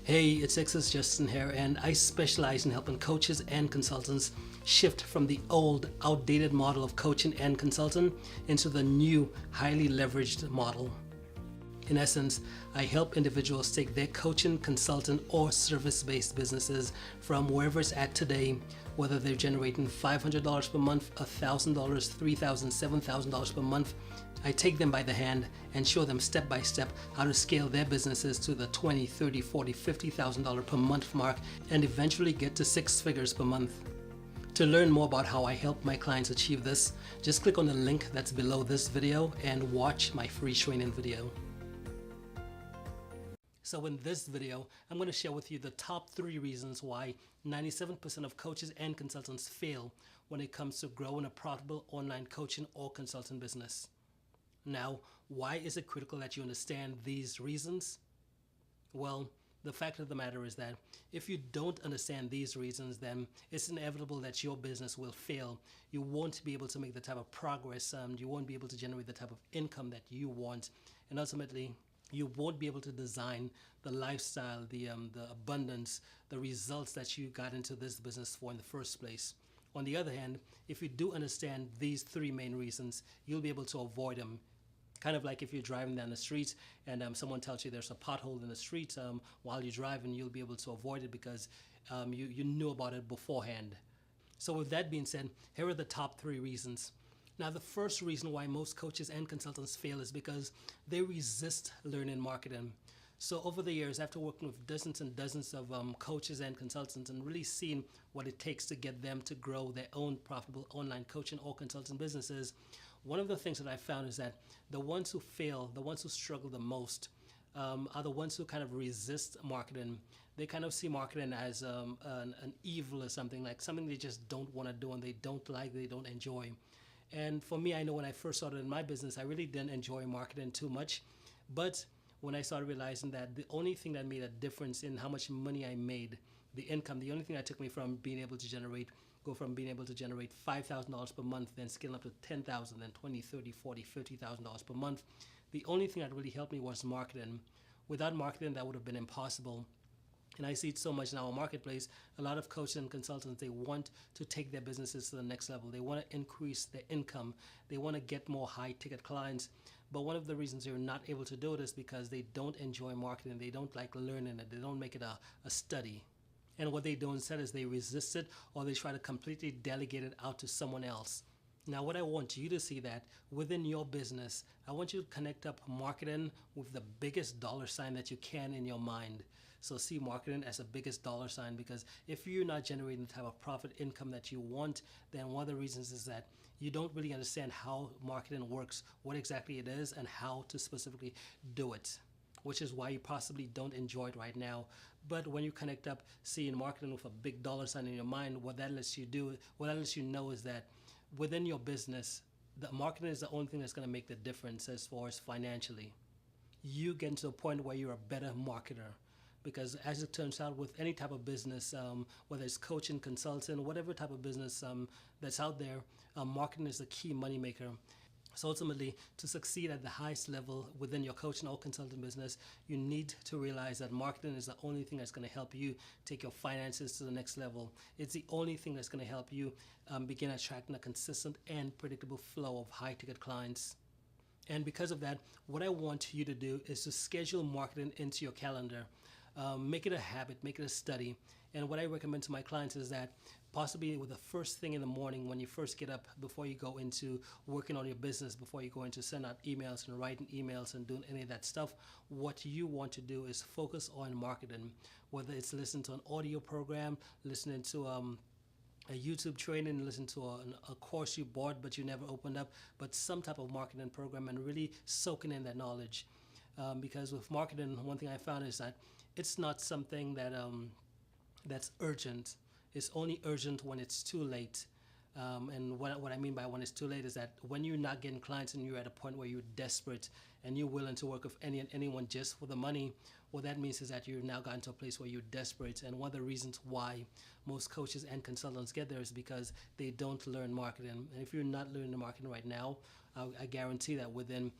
Hey, it's Extus Justin here, and I specialize in helping coaches and consultants shift from the old, outdated model of coaching and consulting into the new, highly leveraged model. In essence, I help individuals take their coaching, consultant, or service-based businesses from wherever it's at today, whether they're generating $500 per month, $1,000, $3,000, $7,000 per month. I take them by the hand and show them step by step how to scale their businesses to the $20, $30, $40, $50,000 per month mark and eventually get to six figures per month. To learn more about how I help my clients achieve this, just click on the link that's below this video and watch my free training video. So in this video, I'm going to share with you the top 3 reasons why 97% of coaches and consultants fail when it comes to growing a profitable online coaching or consulting business. Now, why is it critical that you understand these reasons? Well, the fact of the matter is that if you don't understand these reasons, then it's inevitable that your business will fail. You won't be able to make the type of progress, you won't be able to generate the type of income that you want, and ultimately, you won't be able to design the lifestyle, the abundance, the results that you got into this business for in the first place. On the other hand, if you do understand these 3 main reasons, you'll be able to avoid them. Kind of like if you're driving down the street and someone tells you there's a pothole in the street, while you're driving, you'll be able to avoid it because you knew about it beforehand. So with that being said, here are the top 3 reasons. Now, the first reason why most coaches and consultants fail is because they resist learning marketing. So over the years, after working with dozens and dozens of coaches and consultants and really seeing what it takes to get them to grow their own profitable online coaching or consulting businesses, one of the things that I found is that the ones who fail, the ones who struggle the most, are the ones who kind of resist marketing. They kind of see marketing as an evil or something, like something they just don't want to do and they don't like, they don't enjoy. And for me, I know when I first started in my business, I really didn't enjoy marketing too much. But when I started realizing that the only thing that made a difference in how much money I made, the income, the only thing that took me from being able to generate $5,000 per month, then scaling up to $10,000, then $20,000, $30,000, $40,000, $50,000 per month, the only thing that really helped me was marketing. Without marketing, that would have been impossible. And I see it so much in our marketplace. A lot of coaches and consultants, they want to take their businesses to the next level. They want to increase their income. They want to get more high-ticket clients. But one of the reasons they're not able to do it is because they don't enjoy marketing. They don't like learning it. They don't make it a study. And what they do instead is they resist it or they try to completely delegate it out to someone else. Now, what I want you to see that within your business, I want you to connect up marketing with the biggest dollar sign that you can in your mind. So see marketing as the biggest dollar sign, because if you're not generating the type of profit income that you want, then one of the reasons is that you don't really understand how marketing works, what exactly it is, and how to specifically do it, which is why you possibly don't enjoy it right now. But when you connect up seeing marketing with a big dollar sign in your mind, what that lets you know is that within your business, the marketing is the only thing that's going to make the difference as far as financially. You get to a point where you're a better marketer. Because as it turns out with any type of business, whether it's coaching, consulting, whatever type of business that's out there, marketing is a key moneymaker. So ultimately, to succeed at the highest level within your coaching or consulting business, you need to realize that marketing is the only thing that's going to help you take your finances to the next level. It's the only thing that's going to help you begin attracting a consistent and predictable flow of high-ticket clients. And because of that, what I want you to do is to schedule marketing into your calendar. Make it a habit, make it a study. And what I recommend to my clients is that possibly with the first thing in the morning when you first get up, before you go into working on your business, before you go into send out emails and writing emails and doing any of that stuff, what you want to do is focus on marketing. Whether it's listening to an audio program, listening to a YouTube training, listen to a course you bought but you never opened up, but some type of marketing program, and really soaking in that knowledge. Because with marketing, one thing I found is that it's not something that that's urgent. It's only urgent when it's too late. And what I mean by when it's too late is that when you're not getting clients and you're at a point where you're desperate and you're willing to work with anyone just for the money, what that means is that you've now gotten to a place where you're desperate. And one of the reasons why most coaches and consultants get there is because they don't learn marketing. And if you're not learning the marketing right now, I guarantee that within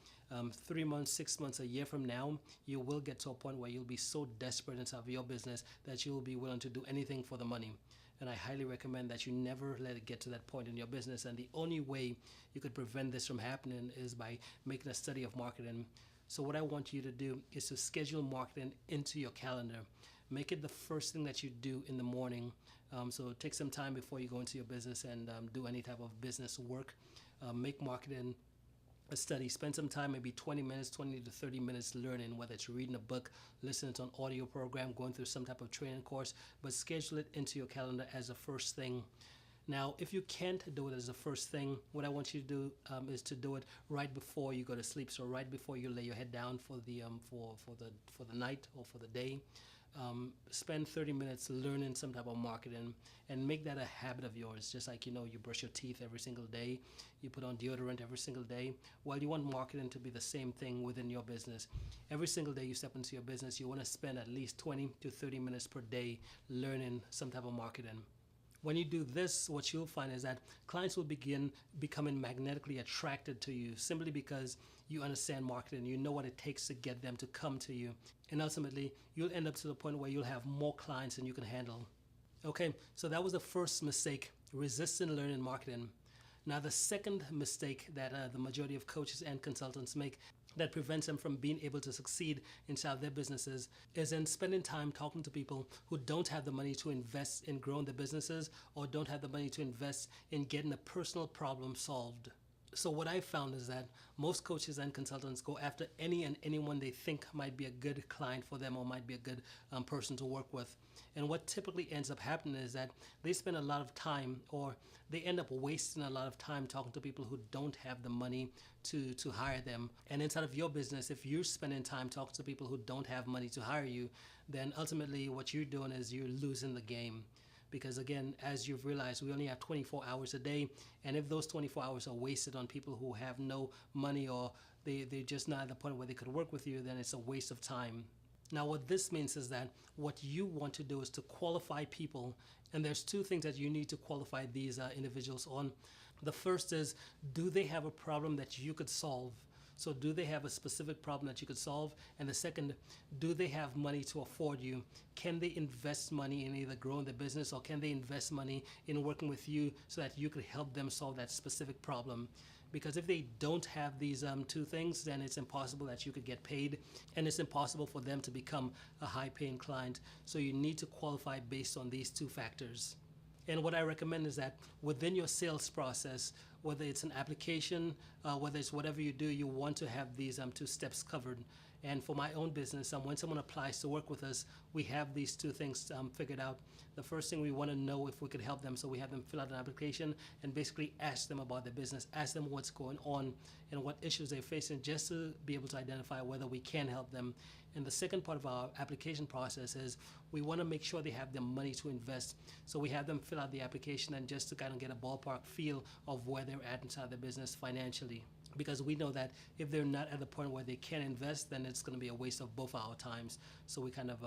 3 months, 6 months, a year from now, you will get to a point where you'll be so desperate inside of your business that you'll be willing to do anything for the money. And I highly recommend that you never let it get to that point in your business. And the only way you could prevent this from happening is by making a study of marketing. So what I want you to do is to schedule marketing into your calendar. Make it the first thing that you do in the morning. So take some time before you go into your business and do any type of business work. Make marketing a study. Spend some time, maybe 20 minutes, 20 to 30 minutes learning, whether it's reading a book, listening to an audio program, going through some type of training course, but schedule it into your calendar as the first thing. Now, if you can't do it as the first thing, what I want you to do is to do it right before you go to sleep. So right before you lay your head down for the night or for the day. Spend 30 minutes learning some type of marketing and make that a habit of yours. Just like, you brush your teeth every single day, you put on deodorant every single day. Well, you want marketing to be the same thing within your business. Every single day you step into your business, you want to spend at least 20 to 30 minutes per day learning some type of marketing. When you do this, what you'll find is that clients will begin becoming magnetically attracted to you simply because you understand marketing. You know what it takes to get them to come to you. And ultimately, you'll end up to the point where you'll have more clients than you can handle. Okay, so that was the first mistake, resisting learning marketing. Now, the second mistake that the majority of coaches and consultants make that prevents them from being able to succeed inside their businesses is in spending time talking to people who don't have the money to invest in growing their businesses or don't have the money to invest in getting a personal problem solved. So what I found is that most coaches and consultants go after any and anyone they think might be a good client for them or might be a good person to work with. And what typically ends up happening is that they spend a lot of time, or they end up wasting a lot of time talking to people who don't have the money to hire them. And inside of your business, if you're spending time talking to people who don't have money to hire you, then ultimately what you're doing is you're losing the game. Because again, as you've realized, we only have 24 hours a day. And if those 24 hours are wasted on people who have no money or they're just not at the point where they could work with you, then it's a waste of time. Now, what this means is that what you want to do is to qualify people. And there's two things that you need to qualify these individuals on. The first is, do they have a problem that you could solve? So do they have a specific problem that you could solve? And the second, do they have money to afford you? Can they invest money in either growing the business, or can they invest money in working with you so that you could help them solve that specific problem? Because if they don't have these two things, then it's impossible that you could get paid, and it's impossible for them to become a high-paying client. So you need to qualify based on these two factors. And what I recommend is that within your sales process, whether it's an application, whether it's whatever you do, you want to have these two steps covered. And for my own business, when someone applies to work with us, we have these two things figured out. The first thing, we want to know if we could help them. So we have them fill out an application and basically ask them about their business, ask them what's going on and what issues they're facing, just to be able to identify whether we can help them. And the second part of our application process is we want to make sure they have the money to invest. So we have them fill out the application and just to kind of get a ballpark feel of where they're at inside the business financially. Because we know that if they're not at the point where they can invest, then it's going to be a waste of both our times. So we kind of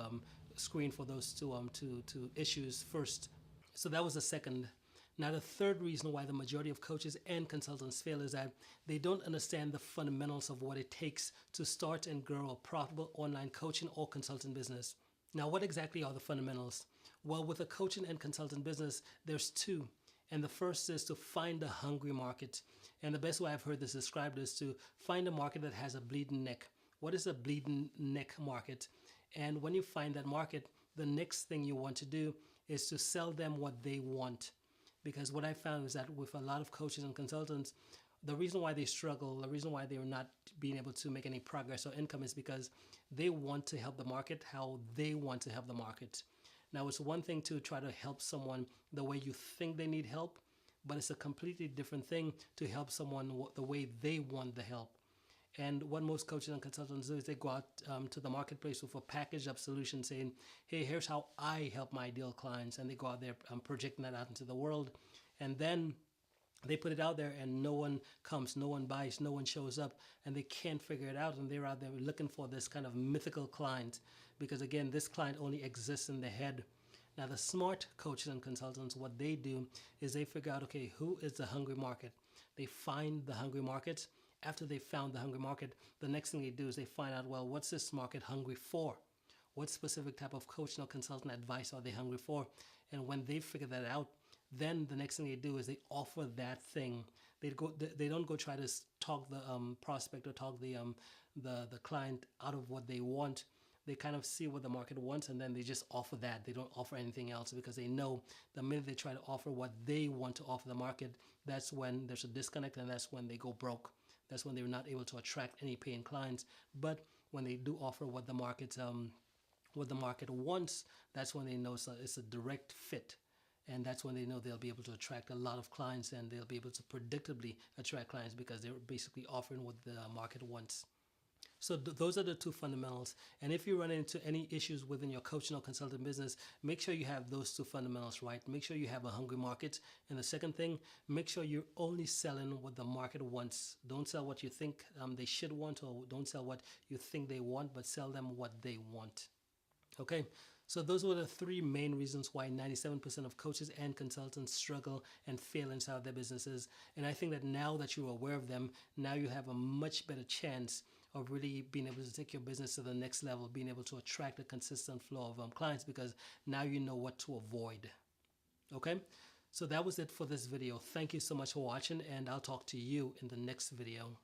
screen for those two issues first. So that was the second. Now, the third reason why the majority of coaches and consultants fail is that they don't understand the fundamentals of what it takes to start and grow a profitable online coaching or consulting business. Now, what exactly are the fundamentals? Well, with a coaching and consulting business, there's two. And the first is to find a hungry market. And the best way I've heard this described is to find a market that has a bleeding neck. What is a bleeding neck market? And when you find that market, the next thing you want to do is to sell them what they want. Because what I found is that with a lot of coaches and consultants, the reason why they struggle, the reason why they're not being able to make any progress or income is because they want to help the market how they want to help the market. Now, it's one thing to try to help someone the way you think they need help, but it's a completely different thing to help someone the way they want the help. And what most coaches and consultants do is they go out to the marketplace with a packaged up solution saying, hey, here's how I help my ideal clients. And they go out there projecting that out into the world. And then they put it out there and no one comes, no one buys, no one shows up, and they can't figure it out. And they're out there looking for this kind of mythical client because, again, this client only exists in their head. Now, the smart coaches and consultants, what they do is they figure out, okay, who is the hungry market? They find the hungry market After they found the hungry market, the next thing they do is they find out, well, what's this market hungry for? What specific type of coaching or consultant advice are they hungry for? And when they figure that out, then the next thing they do is they offer that thing. They don't go try to talk the prospect or talk the client out of what they want. They kind of see what the market wants, and then they just offer that. They don't offer anything else, because they know the minute they try to offer what they want to offer the market, that's when there's a disconnect, and that's when they go broke. That's when they're not able to attract any paying clients. But when they do offer what the market wants, that's when they know it's a direct fit. And that's when they know they'll be able to attract a lot of clients, and they'll be able to predictably attract clients, because they're basically offering what the market wants. So those are the two fundamentals. And if you run into any issues within your coaching or consulting business, make sure you have those two fundamentals right. Make sure you have a hungry market. And the second thing, make sure you're only selling what the market wants. Don't sell what you think they should want, or don't sell what you think they want, but sell them what they want. Okay, so those were the three main reasons why 97% of coaches and consultants struggle and fail inside their businesses. And I think that now that you're aware of them, now you have a much better chance of really being able to take your business to the next level, being able to attract a consistent flow of clients, because now you know what to avoid. Okay, so that was it for this video. Thank you so much for watching, and I'll talk to you in the next video.